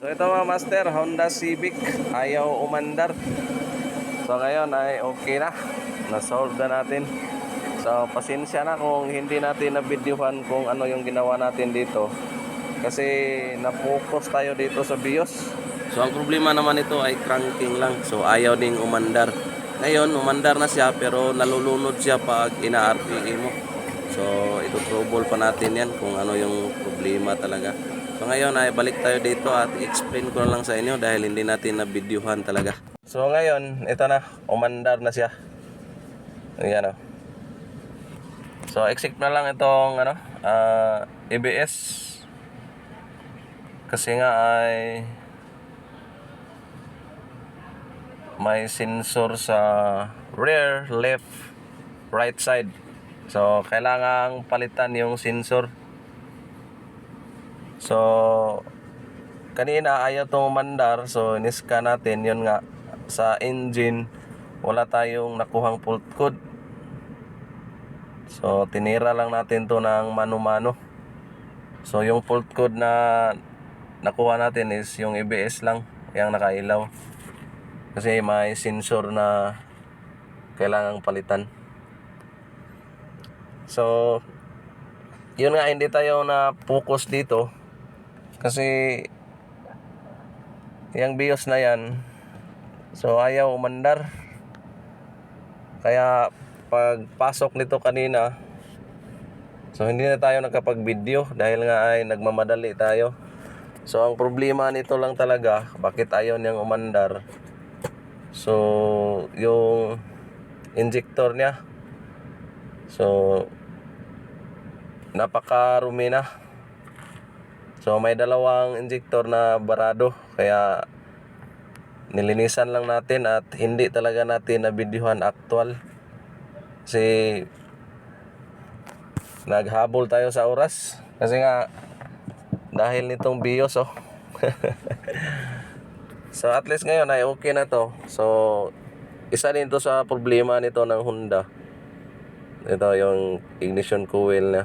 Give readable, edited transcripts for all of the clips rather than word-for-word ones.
So ito mga master, Honda Civic, ayaw umandar. So ngayon ay okay na, na-solve na natin. So pasensya na kung hindi natin na-videohan kung ano yung ginawa natin dito, kasi na-focus tayo dito sa BIOS. So ang problema naman ito ay cranking lang, so ayaw ding umandar. Ngayon umandar na siya pero nalulunod siya pag ina-RPE mo. So ito trouble pa natin yan kung ano yung problema talaga. So ngayon ay balik tayo dito at explain ko na lang sa inyo dahil hindi natin na-videohan talaga. So ngayon, ito na, umandar na siya. Ayan o. So exit na lang itong ABS. Kasi nga ay may sensor sa rear, left, right side. So kailangang palitan yung sensor. So kanina ayaw itong umandar, so iniscan natin. Yun nga, sa engine wala tayong nakuhang fault code. So tinira lang natin to ng mano-mano. So yung fault code na nakuha natin is yung ABS lang, yung nakailaw, kasi may sensor na kailangang palitan. So yun nga, hindi tayo na focus dito kasi yung BIOS na yan, so ayaw umandar. Kaya pagpasok nito kanina, so hindi na tayo nakapag-video dahil nga ay nagmamadali tayo. So ang problema nito lang talaga, bakit ayaw niyang umandar, so yung injector niya, so napakarumi na. So may dalawang injector na barado, kaya nilinisan lang natin at hindi talaga natin na videohan actual. Kasi naghabol tayo sa oras. Kasi nga dahil nitong BIOS So at least ngayon ay okay na to. So isa din to sa problema nito ng Honda. Ito yung ignition coil na.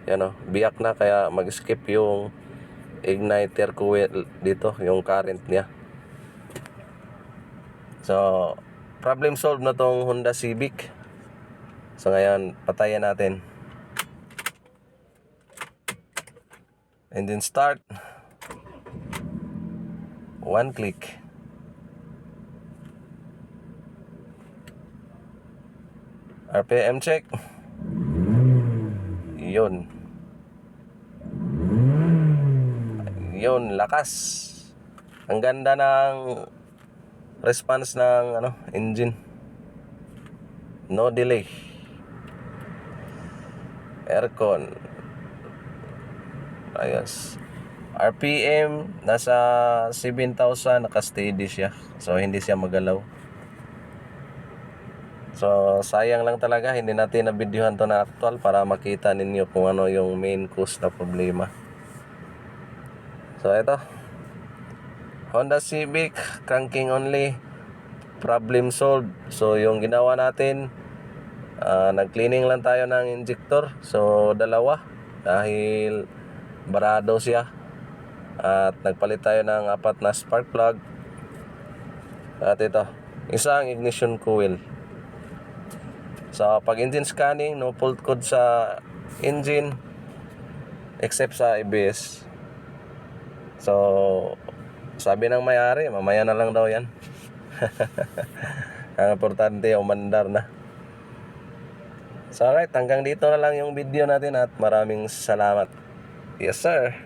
Yan biyak na, kaya mag-skip yung igniter coil dito, yung current niya. So problem solved na tong Honda Civic. So ngayon patayin natin. Engine start. One click. RPM check. Yun. Yun, lakas. Ang ganda ng response ng engine. No delay. Aircon. Ayos. RPM nasa 7,000, naka-steady siya. So hindi siya magalaw. So sayang lang talaga hindi natin na-videohan to na actual para makita ninyo kung ano yung main cause na problema. So ito, Honda Civic, cranking only, problem solved. So yung ginawa natin, nag-cleaning lang tayo ng injector. So dalawa, dahil barado siya. At nagpalit tayo ng 4 na spark plug. At ito, isang ignition coil. So pag engine scanning, no fault code sa engine except sa ABS. So sabi ng may-ari, mamaya na lang daw yan. Ang importante, umandar na. So alright, hanggang dito na lang yung video natin at maraming salamat. Yes sir.